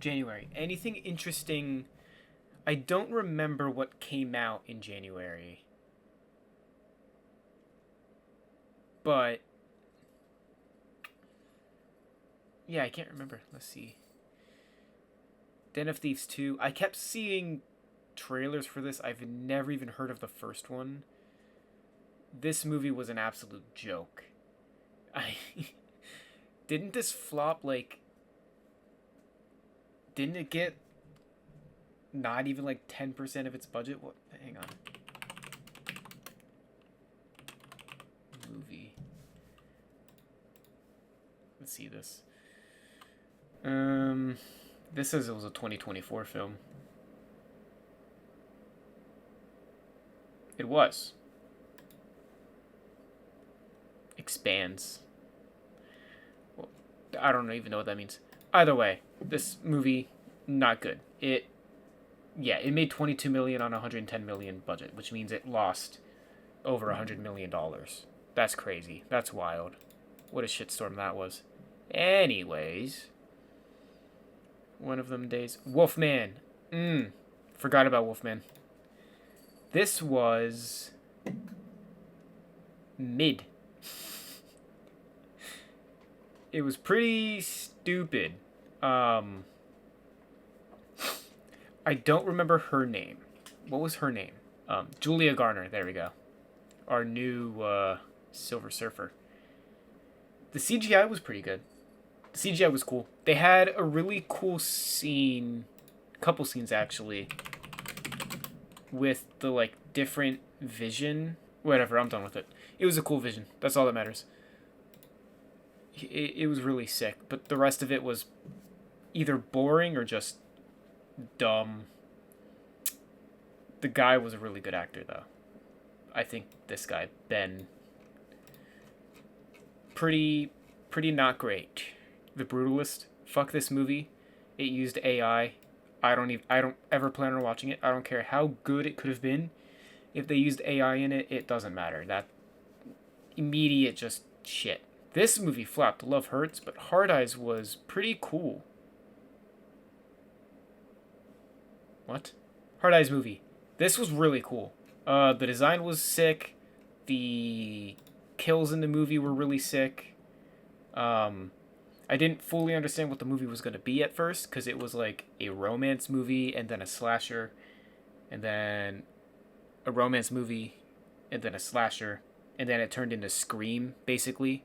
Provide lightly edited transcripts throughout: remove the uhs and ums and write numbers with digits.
January. Anything interesting? I don't remember what came out in January, but yeah, I can't remember. Let's see. Den of Thieves 2. I kept seeing trailers for this. I've never even heard of the first one. This movie was an absolute joke. I didn't this flop like didn't it get not even like 10% of its budget? What? Hang on. Movie. Let's see this. This says it was a 2024 film. It was. Expands. Well, I don't even know what that means. Either way, this movie not good. It made 22 million on a 110 million budget, which means it lost over 100 million dollars. That's crazy. That's wild. What a shitstorm that was. Anyways, one of them days. Wolfman. Forgot about Wolfman. This was mid. It was pretty stupid. I don't remember her name. What was her name? Julia Garner. There we go. Our new Silver Surfer. The CGI was pretty good. The CGI was cool. They had a really cool scene, couple scenes actually, with the like different vision. Whatever, I'm done with it. It was a cool vision. That's all that matters. It was really sick, but the rest of it was either boring or just dumb. The guy was a really good actor, though. I think this guy, Ben, pretty not great. The Brutalist, fuck this movie. It used AI. I don't ever plan on watching it. I don't care how good it could have been. If they used AI in it, it doesn't matter. That immediate just shit. This movie flopped. Love Hurts, but Hard Eyes was pretty cool. What? Hard Eyes movie. This was really cool. The design was sick. The kills in the movie were really sick. I didn't fully understand what the movie was going to be at first, because it was like a romance movie and then a slasher, and then a romance movie and then a slasher, and then it turned into Scream, basically.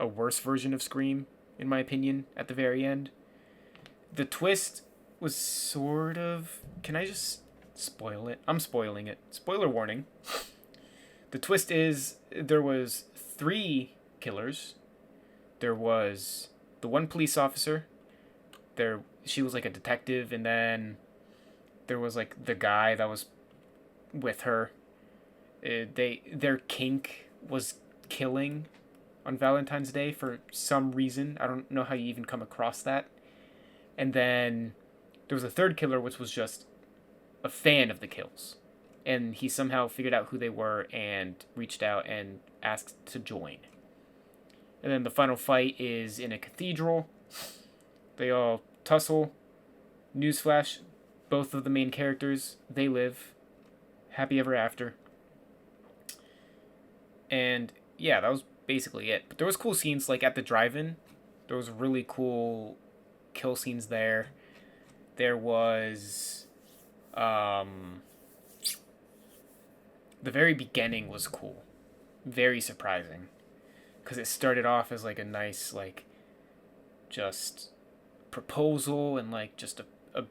A worse version of Scream, in my opinion, at the very end. The twist was sort of... Can I just spoil it? I'm spoiling it. Spoiler warning. The twist is there was 3 killers. There was the one police officer. She was like a detective, and then there was like the guy that was with her. Their kink was killing on Valentine's Day for some reason. I don't know how you even come across that. And then there was a third killer, which was just a fan of the kills. And he somehow figured out who they were and reached out and asked to join. And then the final fight is in a cathedral. They all tussle. Newsflash, both of the main characters, they live happy ever after. And yeah, that was basically it. But there was cool scenes like at the drive-in. There was really cool kill scenes there. There was the very beginning was cool. Very surprising. Because it started off as like a nice like just proposal and like just a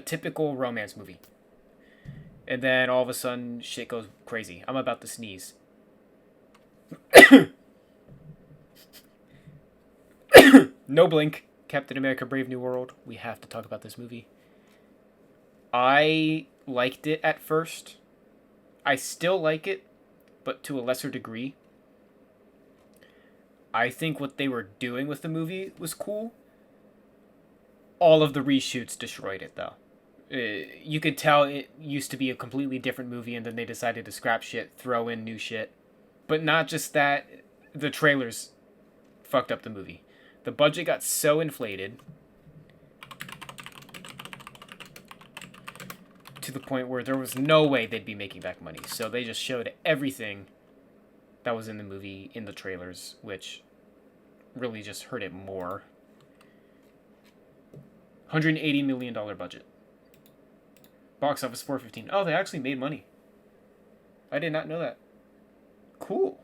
typical romance movie. And then all of a sudden shit goes crazy. I'm about to sneeze. No blink. Captain America Brave New World. We have to talk about this movie. I liked it at first. I still like it, but to a lesser degree. I think what they were doing with the movie was cool. All of the reshoots destroyed it, though. You could tell it used to be a completely different movie, and then they decided to scrap shit, throw in new shit. But not just that, the trailers fucked up the movie. The budget got so inflated to the point where there was no way they'd be making back money. So they just showed everything that was in the movie in the trailers, which really just hurt it more. $180 million budget. Box office 415. Oh, they actually made money. I did not know that. Cool.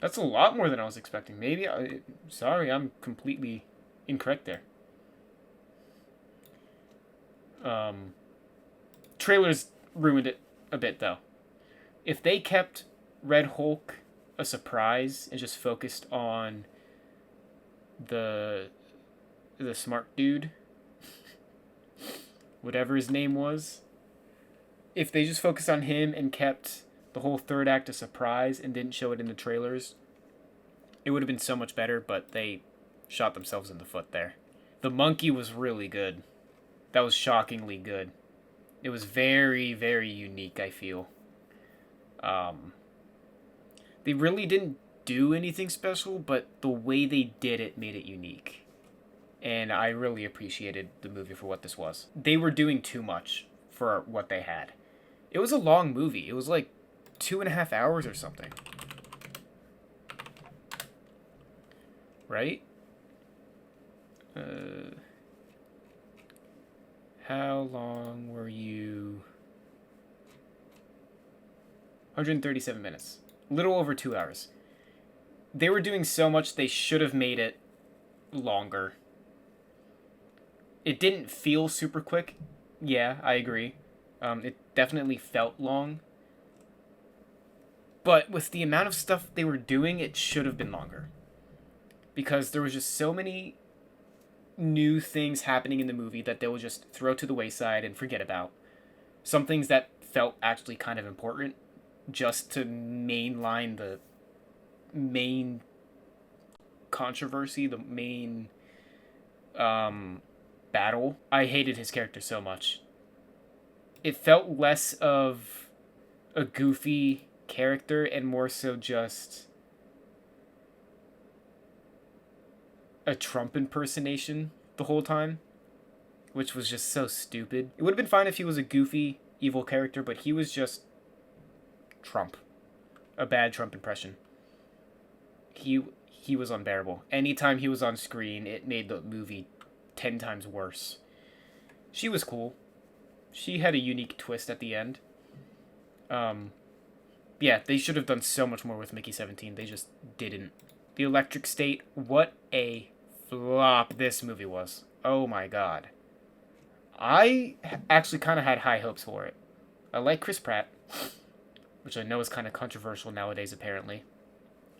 That's a lot more than I was expecting. Sorry, I'm completely incorrect there. Trailers ruined it a bit, though. If they kept Red Hulk a surprise and just focused on the smart dude, whatever his name was, if they just focused on him and kept the whole third act a surprise and didn't show it in the trailers, it would have been so much better, but they shot themselves in the foot there. The monkey was really good. That was shockingly good. It was very, very unique, I feel. They really didn't do anything special, but the way they did it made it unique. And I really appreciated the movie for what this was. They were doing too much for what they had. It was a long movie. It was like 2.5 hours or something. Right? How long were you? 137 minutes. Little over 2 hours. They were doing so much, they should have made it longer. It didn't feel super quick. Yeah, I agree. It definitely felt long. But with the amount of stuff they were doing, it should have been longer. Because there was just so many new things happening in the movie that they would just throw to the wayside and forget about. Some things that felt actually kind of important just to mainline the main controversy, the main battle. I hated his character so much. It felt less of a goofy character and more so just a Trump impersonation the whole time, which was just so stupid. It would have been fine if he was a goofy, evil character, but he was just Trump. A bad Trump impression. He was unbearable. Anytime he was on screen, it made the movie 10 times worse. She was cool. She had a unique twist at the end. Yeah, they should have done so much more with Mickey 17. They just didn't. The Electric State, what a flop this movie was. Oh my god. I actually kind of had high hopes for it. I like Chris Pratt, which I know is kind of controversial nowadays apparently.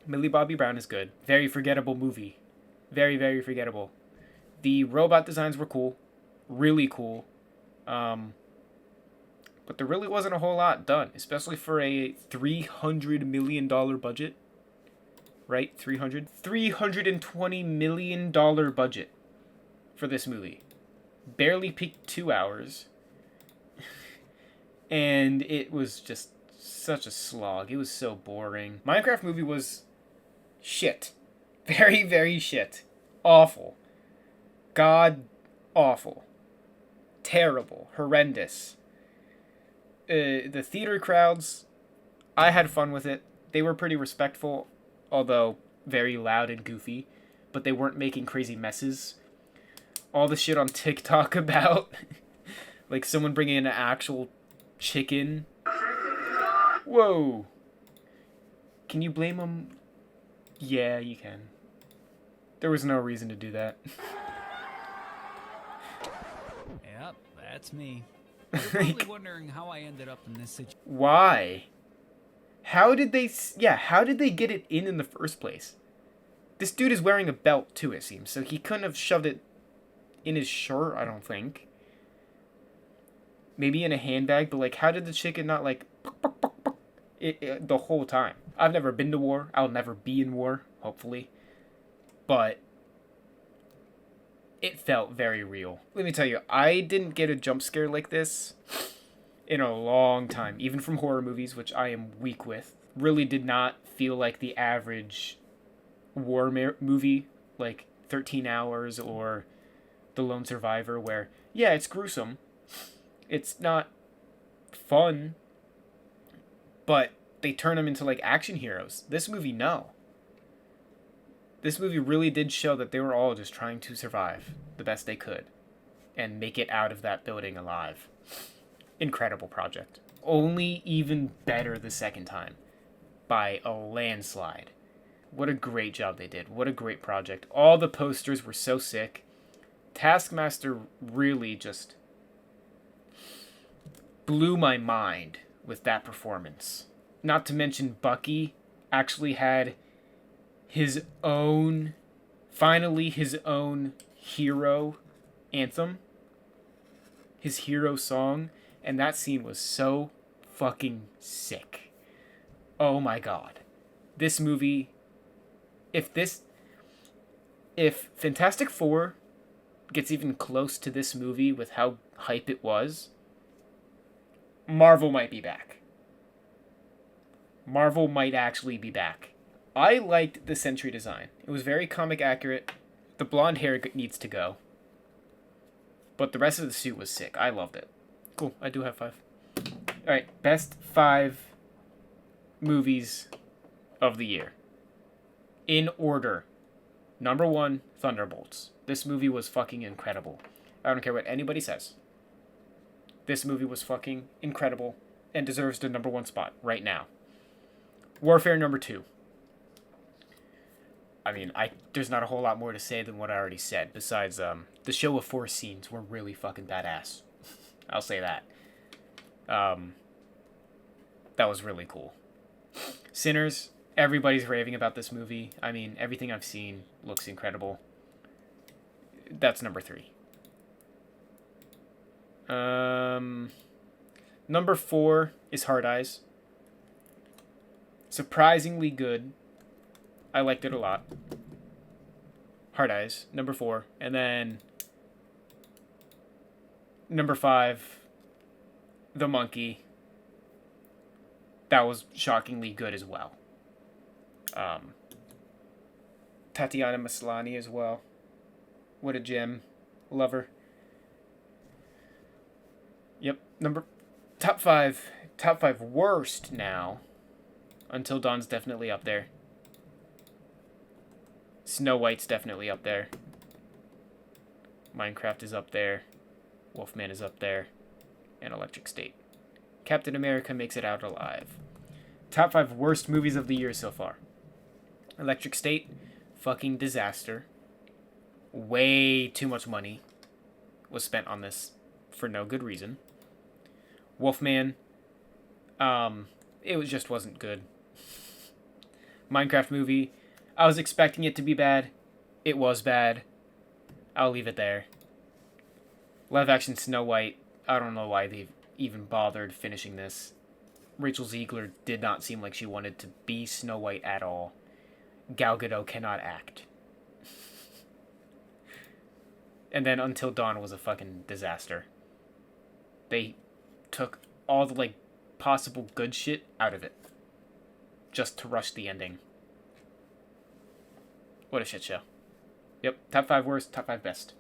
Millie Bobby Brown is good. Very forgettable movie. Very, very forgettable. The robot designs were cool. Really cool. But there really wasn't a whole lot done, especially for a $300 million budget. Right? $320 million budget for this movie. Barely peaked 2 hours. And it was just such a slog. It was so boring. Minecraft movie was shit. Very, very shit. Awful. God awful. Terrible. Horrendous. The theater crowds, I had fun with it. They were pretty respectful, although very loud and goofy, but they weren't making crazy messes. All the shit on TikTok about like someone bringing in an actual chicken. Whoa. Can you blame them? Yeah, you can. There was no reason to do that. Yep, that's me. You're probably wondering how I ended up in this situation. Why? How did they get it in the first place? This dude is wearing a belt too, it seems, so he couldn't have shoved it in his shirt, I don't think. Maybe in a handbag, but like, how did the chicken not like it the whole time? I've never been to war. I'll never be in war, hopefully. But it felt very real. Let me tell you, I didn't get a jump scare like this in a long time, even from horror movies, which I am weak with. Really did not feel like the average war movie like 13 Hours or The Lone Survivor, where, yeah, it's gruesome. It's not fun, but they turn them into like action heroes. This movie, no. This movie really did show that they were all just trying to survive the best they could and make it out of that building alive. Incredible project. Only even better the second time by a landslide. What a great job they did. What a great project. All the posters were so sick. Taskmaster really just blew my mind with that performance. Not to mention Bucky actually had finally his own hero anthem. His hero song. And that scene was so fucking sick. Oh my god. This movie, if Fantastic Four gets even close to this movie with how hype it was, Marvel might be back. Marvel might actually be back. I liked the Sentry design. It was very comic accurate. The blonde hair needs to go. But the rest of the suit was sick. I loved it. Cool, I do have 5. Alright, best 5 movies of the year. In order. Number 1, Thunderbolts. This movie was fucking incredible. I don't care what anybody says. This movie was fucking incredible and deserves the number 1 spot right now. Warfare number 2. I mean, there's not a whole lot more to say than what I already said. Besides, the show of 4 scenes were really fucking badass. I'll say that. That was really cool. Sinners. Everybody's raving about this movie. I mean, everything I've seen looks incredible. That's number 3. Number 4 is Hard Eyes. Surprisingly good. I liked it a lot. Hard Eyes, number 4. And then number 5, The Monkey. That was shockingly good as well. Tatiana Maslany as well. What a gem. Love her. Yep. Top 5 worst now. Until Dawn's definitely up there. Snow White's definitely up there. Minecraft is up there. Wolfman is up there. And Electric State. Captain America makes it out alive. Top 5 worst movies of the year so far. Electric State, fucking disaster. Way too much money was spent on this for no good reason. Wolfman, it just wasn't good. Minecraft movie, I was expecting it to be bad. It was bad. I'll leave it there. Live action Snow White, I don't know why they've even bothered finishing this. Rachel Ziegler did not seem like she wanted to be Snow White at all. Gal Gadot cannot act. And then Until Dawn was a fucking disaster. They took all the, possible good shit out of it. Just to rush the ending. What a shit show. Yep, top 5 worst, top 5 best.